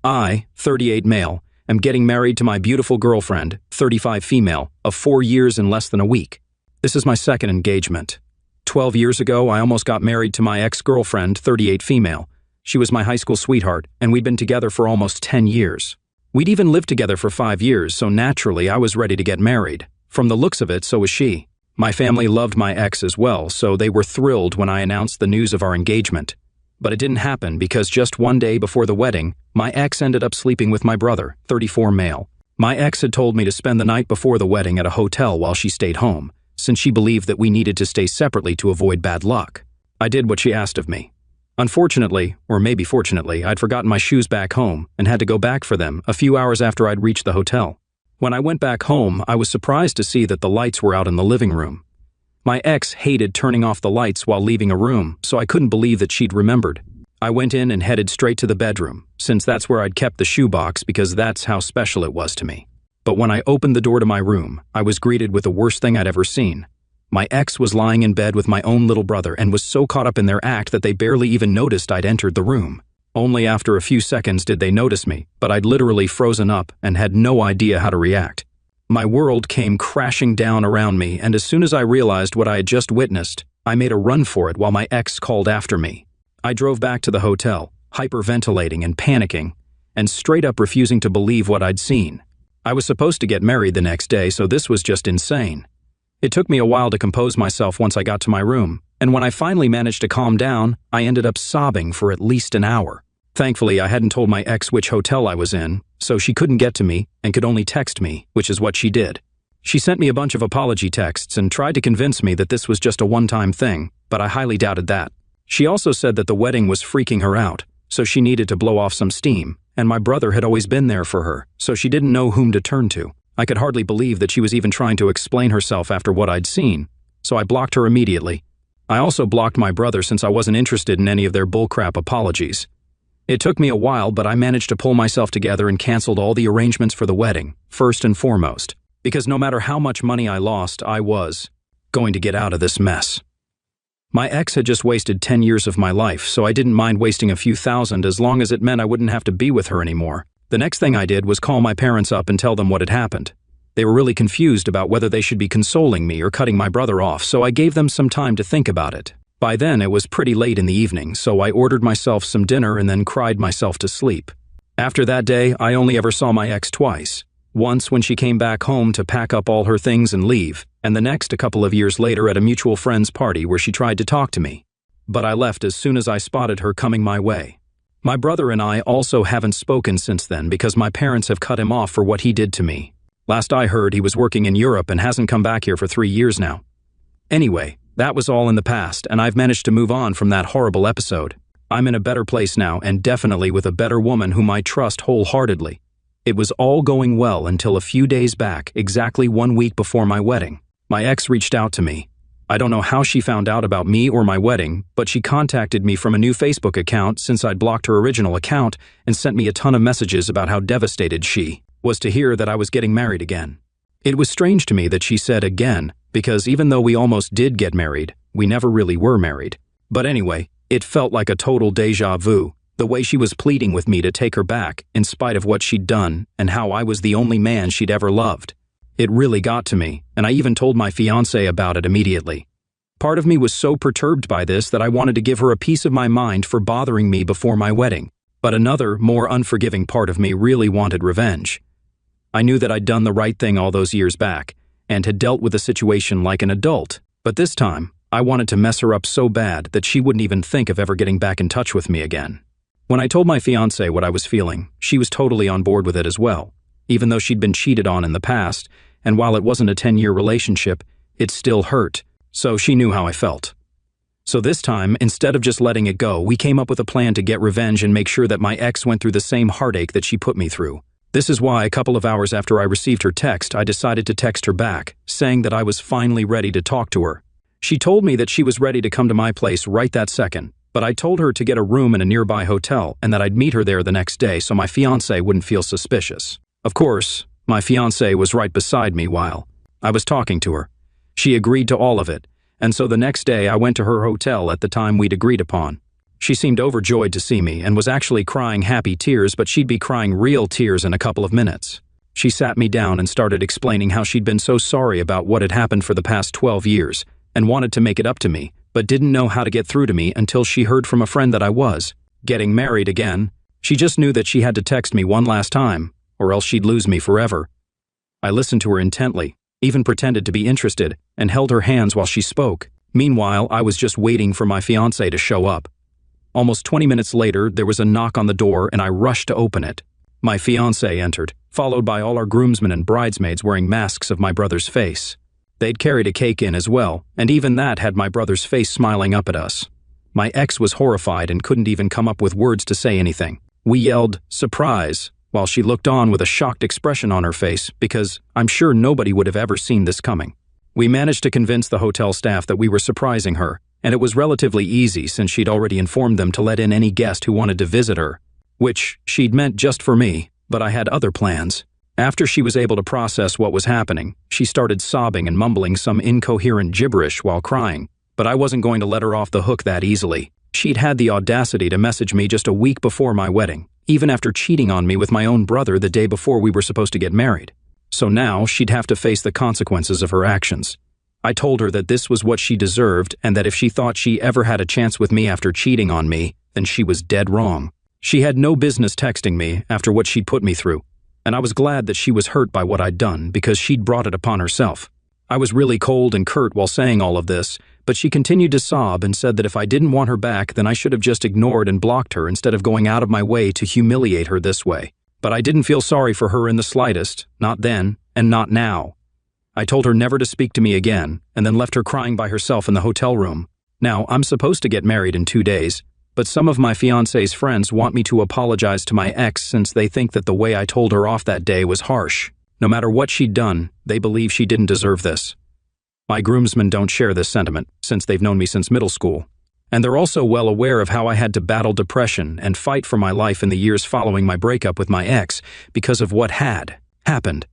I, 38 male, am getting married to my beautiful girlfriend, 35 female, of 4 years and less than a week. This is my second engagement. 12 years ago, I almost got married to my ex-girlfriend, 38 female. She was my high school sweetheart, and we'd been together for almost 10 years. We'd even lived together for 5 years, so naturally I was ready to get married. From the looks of it, so was she. My family loved my ex as well, so they were thrilled when I announced the news of our engagement. But it didn't happen because just one day before the wedding, my ex ended up sleeping with my brother, 34 male. My ex had told me to spend the night before the wedding at a hotel while she stayed home, since she believed that we needed to stay separately to avoid bad luck. I did what she asked of me. Unfortunately, or maybe fortunately, I'd forgotten my shoes back home and had to go back for them a few hours after I'd reached the hotel. When I went back home, I was surprised to see that the lights were out in the living room. My ex hated turning off the lights while leaving a room, so I couldn't believe that she'd remembered. I went in and headed straight to the bedroom, since that's where I'd kept the shoebox because that's how special it was to me. But when I opened the door to my room, I was greeted with the worst thing I'd ever seen. My ex was lying in bed with my own little brother and was so caught up in their act that they barely even noticed I'd entered the room. Only after a few seconds did they notice me, but I'd literally frozen up and had no idea how to react. My world came crashing down around me, and as soon as I realized what I had just witnessed, I made a run for it while my ex called after me. I drove back to the hotel, hyperventilating and panicking, and straight up refusing to believe what I'd seen. I was supposed to get married the next day, so this was just insane. It took me a while to compose myself once I got to my room, and when I finally managed to calm down, I ended up sobbing for at least an hour. Thankfully, I hadn't told my ex which hotel I was in, so she couldn't get to me and could only text me, which is what she did. She sent me a bunch of apology texts and tried to convince me that this was just a one-time thing, but I highly doubted that. She also said that the wedding was freaking her out, so she needed to blow off some steam, and my brother had always been there for her, so she didn't know whom to turn to. I could hardly believe that she was even trying to explain herself after what I'd seen, so I blocked her immediately. I also blocked my brother since I wasn't interested in any of their bullcrap apologies. It took me a while, but I managed to pull myself together and canceled all the arrangements for the wedding, first and foremost, because no matter how much money I lost, I was going to get out of this mess. My ex had just wasted 10 years of my life, so I didn't mind wasting a few thousand as long as it meant I wouldn't have to be with her anymore. The next thing I did was call my parents up and tell them what had happened. They were really confused about whether they should be consoling me or cutting my brother off, so I gave them some time to think about it. By then, it was pretty late in the evening, so I ordered myself some dinner and then cried myself to sleep. After that day, I only ever saw my ex twice. Once when she came back home to pack up all her things and leave, and the next a couple of years later at a mutual friend's party where she tried to talk to me. But I left as soon as I spotted her coming my way. My brother and I also haven't spoken since then because my parents have cut him off for what he did to me. Last I heard, he was working in Europe and hasn't come back here for 3 years now. Anyway, that was all in the past, and I've managed to move on from that horrible episode. I'm in a better place now, and definitely with a better woman whom I trust wholeheartedly. It was all going well until a few days back, exactly 1 week before my wedding. My ex reached out to me. I don't know how she found out about me or my wedding, but she contacted me from a new Facebook account since I'd blocked her original account and sent me a ton of messages about how devastated she was to hear that I was getting married again. It was strange to me that she said again, because even though we almost did get married, we never really were married. But anyway, it felt like a total deja vu, the way she was pleading with me to take her back in spite of what she'd done and how I was the only man she'd ever loved. It really got to me, and I even told my fiancé about it immediately. Part of me was so perturbed by this that I wanted to give her a piece of my mind for bothering me before my wedding, but another, more unforgiving part of me really wanted revenge. I knew that I'd done the right thing all those years back, and had dealt with the situation like an adult, but this time, I wanted to mess her up so bad that she wouldn't even think of ever getting back in touch with me again. When I told my fiancé what I was feeling, she was totally on board with it as well, even though she'd been cheated on in the past, and while it wasn't a 10-year relationship, it still hurt, so she knew how I felt. So this time, instead of just letting it go, we came up with a plan to get revenge and make sure that my ex went through the same heartache that she put me through. This is why a couple of hours after I received her text, I decided to text her back, saying that I was finally ready to talk to her. She told me that she was ready to come to my place right that second, but I told her to get a room in a nearby hotel and that I'd meet her there the next day so my fiancé wouldn't feel suspicious. Of course, my fiancé was right beside me while I was talking to her. She agreed to all of it, and so the next day I went to her hotel at the time we'd agreed upon. She seemed overjoyed to see me and was actually crying happy tears, but she'd be crying real tears in a couple of minutes. She sat me down and started explaining how she'd been so sorry about what had happened for the past 12 years and wanted to make it up to me, but didn't know how to get through to me until she heard from a friend that I was getting married again. She just knew that she had to text me one last time, or else she'd lose me forever. I listened to her intently, even pretended to be interested, and held her hands while she spoke. Meanwhile, I was just waiting for my fiancé to show up. Almost 20 minutes later, there was a knock on the door and I rushed to open it. My fiancé entered, followed by all our groomsmen and bridesmaids wearing masks of my brother's face. They'd carried a cake in as well, and even that had my brother's face smiling up at us. My ex was horrified and couldn't even come up with words to say anything. We yelled, "Surprise!" while she looked on with a shocked expression on her face because I'm sure nobody would have ever seen this coming. We managed to convince the hotel staff that we were surprising her, and it was relatively easy since she'd already informed them to let in any guest who wanted to visit her, which she'd meant just for me, but I had other plans. After she was able to process what was happening, she started sobbing and mumbling some incoherent gibberish while crying, but I wasn't going to let her off the hook that easily. She'd had the audacity to message me just a week before my wedding, even after cheating on me with my own brother the day before we were supposed to get married. So now she'd have to face the consequences of her actions. I told her that this was what she deserved and that if she thought she ever had a chance with me after cheating on me, then she was dead wrong. She had no business texting me after what she'd put me through, and I was glad that she was hurt by what I'd done because she'd brought it upon herself. I was really cold and curt while saying all of this, but she continued to sob and said that if I didn't want her back, then I should have just ignored and blocked her instead of going out of my way to humiliate her this way. But I didn't feel sorry for her in the slightest, not then and not now. I told her never to speak to me again, and then left her crying by herself in the hotel room. Now, I'm supposed to get married in 2 days, but some of my fiancé's friends want me to apologize to my ex since they think that the way I told her off that day was harsh. No matter what she'd done, they believe she didn't deserve this. My groomsmen don't share this sentiment, since they've known me since middle school. And they're also well aware of how I had to battle depression and fight for my life in the years following my breakup with my ex because of what had happened.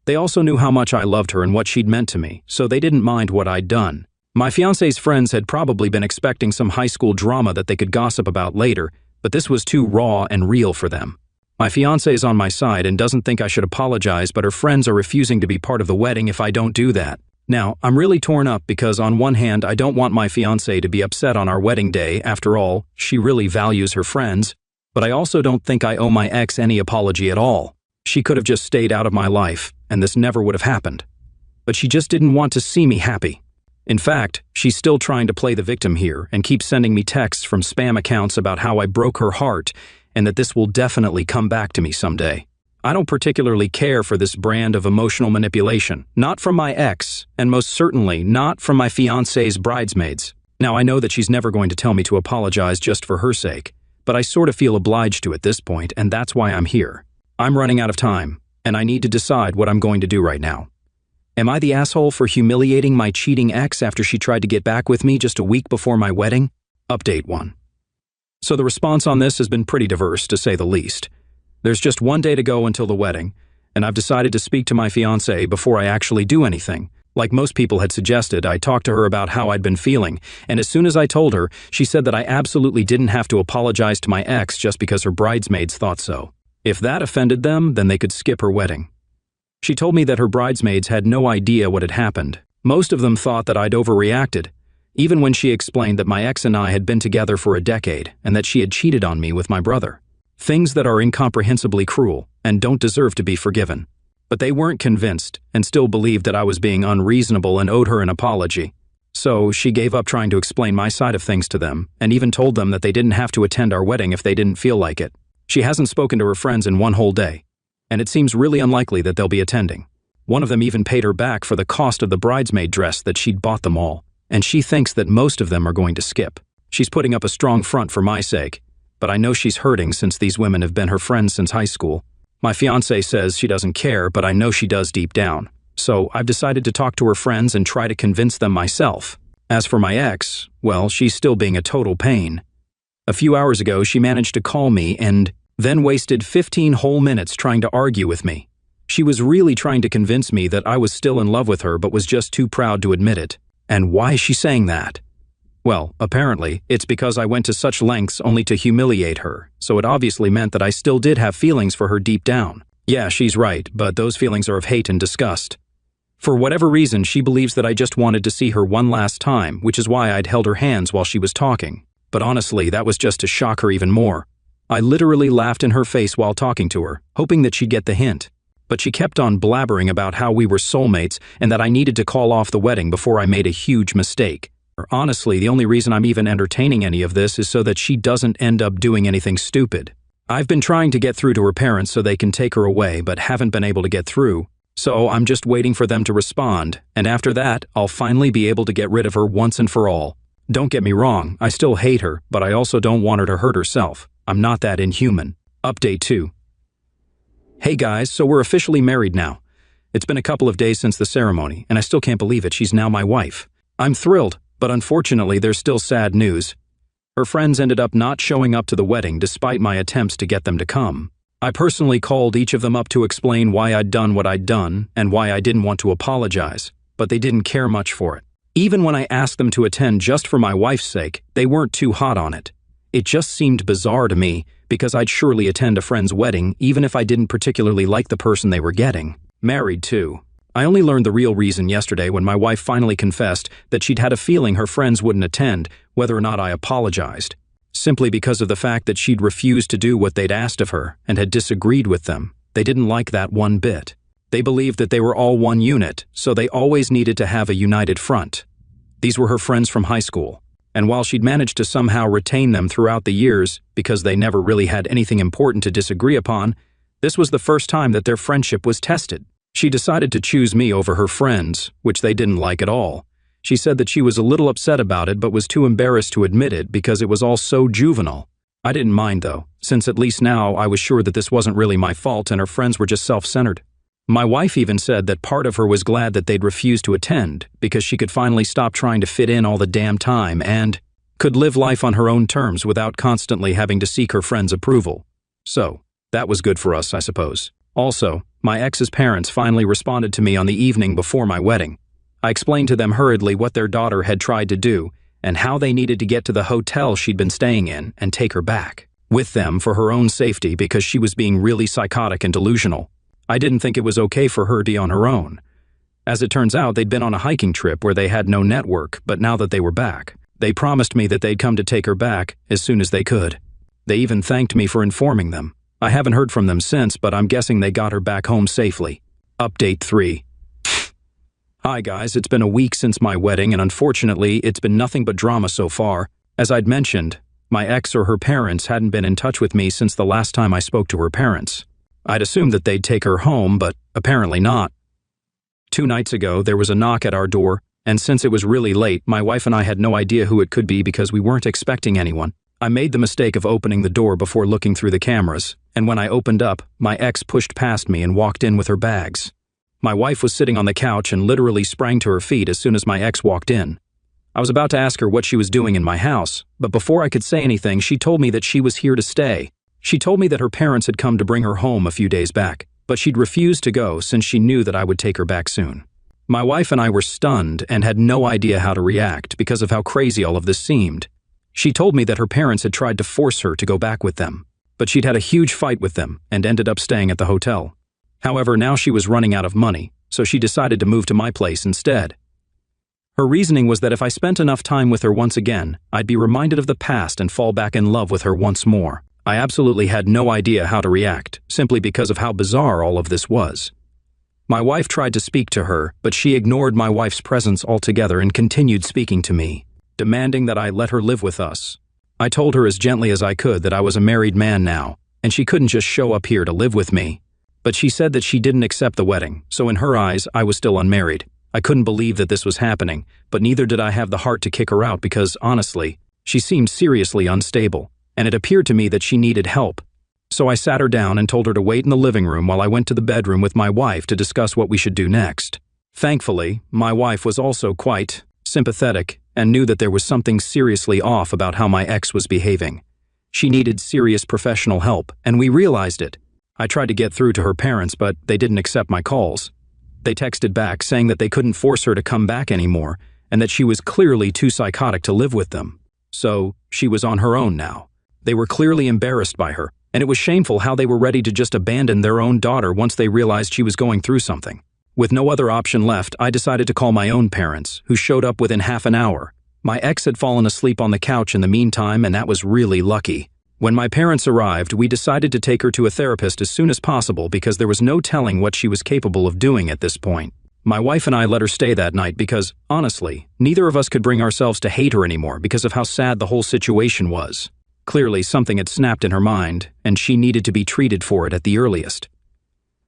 They also knew how much I loved her and what she'd meant to me, so they didn't mind what I'd done. My fiancé's friends had probably been expecting some high school drama that they could gossip about later, but this was too raw and real for them. My fiancé is on my side and doesn't think I should apologize, but her friends are refusing to be part of the wedding if I don't do that. Now, I'm really torn up because on one hand, I don't want my fiancé to be upset on our wedding day. After all, she really values her friends. But I also don't think I owe my ex any apology at all. She could have just stayed out of my life, and this never would have happened. But she just didn't want to see me happy. In fact, she's still trying to play the victim here and keeps sending me texts from spam accounts about how I broke her heart and that this will definitely come back to me someday. I don't particularly care for this brand of emotional manipulation, not from my ex, and most certainly not from my fiancé's bridesmaids. Now, I know that she's never going to tell me to apologize just for her sake, but I sort of feel obliged to at this point, and that's why I'm here. I'm running out of time, and I need to decide what I'm going to do right now. Am I the asshole for humiliating my cheating ex after she tried to get back with me just a week before my wedding? Update 1. So the response on this has been pretty diverse, to say the least. There's just 1 day to go until the wedding, and I've decided to speak to my fiancé before I actually do anything. Like most people had suggested, I talked to her about how I'd been feeling, and as soon as I told her, she said that I absolutely didn't have to apologize to my ex just because her bridesmaids thought so. If that offended them, then they could skip her wedding. She told me that her bridesmaids had no idea what had happened. Most of them thought that I'd overreacted, even when she explained that my ex and I had been together for a decade and that she had cheated on me with my brother. Things that are incomprehensibly cruel and don't deserve to be forgiven. But they weren't convinced and still believed that I was being unreasonable and owed her an apology. So she gave up trying to explain my side of things to them and even told them that they didn't have to attend our wedding if they didn't feel like it. She hasn't spoken to her friends in 1 whole day, and it seems really unlikely that they'll be attending. One of them even paid her back for the cost of the bridesmaid dress that she'd bought them all, and she thinks that most of them are going to skip. She's putting up a strong front for my sake, but I know she's hurting since these women have been her friends since high school. My fiancé says she doesn't care, but I know she does deep down. So I've decided to talk to her friends and try to convince them myself. As for my ex, well, she's still being a total pain. A few hours ago, she managed to call me and then wasted 15 whole minutes trying to argue with me. She was really trying to convince me that I was still in love with her but was just too proud to admit it. And why is she saying that? Well, apparently, it's because I went to such lengths only to humiliate her, so it obviously meant that I still did have feelings for her deep down. Yeah, she's right, but those feelings are of hate and disgust. For whatever reason, she believes that I just wanted to see her one last time, which is why I'd held her hands while she was talking. But honestly, that was just to shock her even more. I literally laughed in her face while talking to her, hoping that she'd get the hint. But she kept on blabbering about how we were soulmates and that I needed to call off the wedding before I made a huge mistake. Honestly, the only reason I'm even entertaining any of this is so that she doesn't end up doing anything stupid. I've been trying to get through to her parents so they can take her away, but haven't been able to get through. So I'm just waiting for them to respond, and after that, I'll finally be able to get rid of her once and for all. Don't get me wrong, I still hate her, but I also don't want her to hurt herself. I'm not that inhuman. Update 2. Hey guys, so we're officially married now. It's been a couple of days since the ceremony, and I still can't believe it. She's now my wife. I'm thrilled, but unfortunately there's still sad news. Her friends ended up not showing up to the wedding despite my attempts to get them to come. I personally called each of them up to explain why I'd done what I'd done and why I didn't want to apologize, but they didn't care much for it. Even when I asked them to attend just for my wife's sake, they weren't too hot on it. It just seemed bizarre to me because I'd surely attend a friend's wedding even if I didn't particularly like the person they were getting married to. I only learned the real reason yesterday when my wife finally confessed that she'd had a feeling her friends wouldn't attend whether or not I apologized, simply because of the fact that she'd refused to do what they'd asked of her and had disagreed with them. They didn't like that one bit. They believed that they were all one unit, so they always needed to have a united front. These were her friends from high school, and while she'd managed to somehow retain them throughout the years because they never really had anything important to disagree upon, this was the first time that their friendship was tested. She decided to choose me over her friends, which they didn't like at all. She said that she was a little upset about it but was too embarrassed to admit it because it was all so juvenile. I didn't mind though, since at least now I was sure that this wasn't really my fault and her friends were just self-centered. My wife even said that part of her was glad that they'd refused to attend because she could finally stop trying to fit in all the damn time and could live life on her own terms without constantly having to seek her friends' approval. So, that was good for us, I suppose. Also, my ex's parents finally responded to me on the evening before my wedding. I explained to them hurriedly what their daughter had tried to do and how they needed to get to the hotel she'd been staying in and take her back with them for her own safety because she was being really psychotic and delusional. I didn't think it was okay for her to be on her own. As it turns out, they'd been on a hiking trip where they had no network, but now that they were back, they promised me that they'd come to take her back as soon as they could. They even thanked me for informing them. I haven't heard from them since, but I'm guessing they got her back home safely. Update 3. Hi guys, it's been a week since my wedding, and unfortunately, it's been nothing but drama so far. As I'd mentioned, my ex or her parents hadn't been in touch with me since the last time I spoke to her parents. I'd assumed that they'd take her home, but apparently not. 2 nights ago, there was a knock at our door, and since it was really late, my wife and I had no idea who it could be because we weren't expecting anyone. I made the mistake of opening the door before looking through the cameras, and when I opened up, my ex pushed past me and walked in with her bags. My wife was sitting on the couch and literally sprang to her feet as soon as my ex walked in. I was about to ask her what she was doing in my house, but before I could say anything, she told me that she was here to stay. She told me that her parents had come to bring her home a few days back, but she'd refused to go since she knew that I would take her back soon. My wife and I were stunned and had no idea how to react because of how crazy all of this seemed. She told me that her parents had tried to force her to go back with them, but she'd had a huge fight with them and ended up staying at the hotel. However, now she was running out of money, so she decided to move to my place instead. Her reasoning was that if I spent enough time with her once again, I'd be reminded of the past and fall back in love with her once more. I absolutely had no idea how to react, simply because of how bizarre all of this was. My wife tried to speak to her, but she ignored my wife's presence altogether and continued speaking to me, demanding that I let her live with us. I told her as gently as I could that I was a married man now, and she couldn't just show up here to live with me. But she said that she didn't accept the wedding, so in her eyes, I was still unmarried. I couldn't believe that this was happening, but neither did I have the heart to kick her out because, honestly, she seemed seriously unstable, and it appeared to me that she needed help. So I sat her down and told her to wait in the living room while I went to the bedroom with my wife to discuss what we should do next. Thankfully, my wife was also quite sympathetic and knew that there was something seriously off about how my ex was behaving. She needed serious professional help, and we realized it. I tried to get through to her parents, but they didn't accept my calls. They texted back saying that they couldn't force her to come back anymore, and that she was clearly too psychotic to live with them. So, she was on her own now. They were clearly embarrassed by her, and it was shameful how they were ready to just abandon their own daughter once they realized she was going through something. With no other option left, I decided to call my own parents, who showed up within half an hour. My ex had fallen asleep on the couch in the meantime, and that was really lucky. When my parents arrived, we decided to take her to a therapist as soon as possible because there was no telling what she was capable of doing at this point. My wife and I let her stay that night because, honestly, neither of us could bring ourselves to hate her anymore because of how sad the whole situation was. Clearly, something had snapped in her mind, and she needed to be treated for it at the earliest.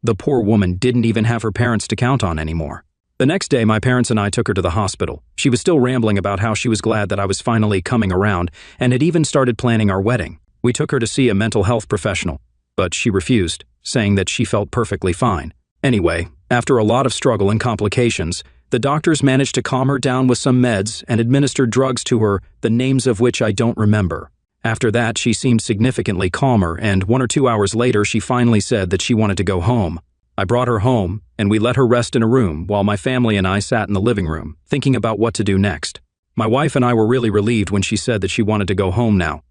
The poor woman didn't even have her parents to count on anymore. The next day, my parents and I took her to the hospital. She was still rambling about how she was glad that I was finally coming around and had even started planning our wedding. We took her to see a mental health professional, but she refused, saying that she felt perfectly fine. Anyway, after a lot of struggle and complications, the doctors managed to calm her down with some meds and administered drugs to her, the names of which I don't remember. After that, she seemed significantly calmer, and 1 or 2 hours later, she finally said that she wanted to go home. I brought her home, and we let her rest in a room while my family and I sat in the living room, thinking about what to do next. My wife and I were really relieved when she said that she wanted to go home now.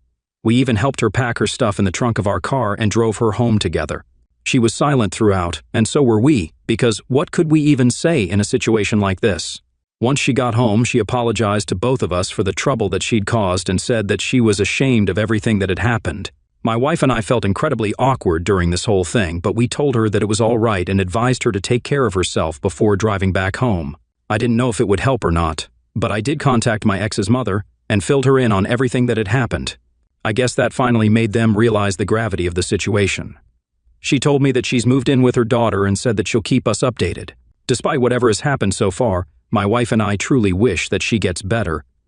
We even helped her pack her stuff in the trunk of our car and drove her home together. She was silent throughout, and so were we, because what could we even say in a situation like this? Once she got home, she apologized to both of us for the trouble that she'd caused and said that she was ashamed of everything that had happened. My wife and I felt incredibly awkward during this whole thing, but we told her that it was all right and advised her to take care of herself before driving back home. I didn't know if it would help or not, but I did contact my ex's mother and filled her in on everything that had happened. I guess that finally made them realize the gravity of the situation. She told me that she's moved in with her daughter and said that she'll keep us updated. Despite whatever has happened so far, my wife and I truly wish that she gets better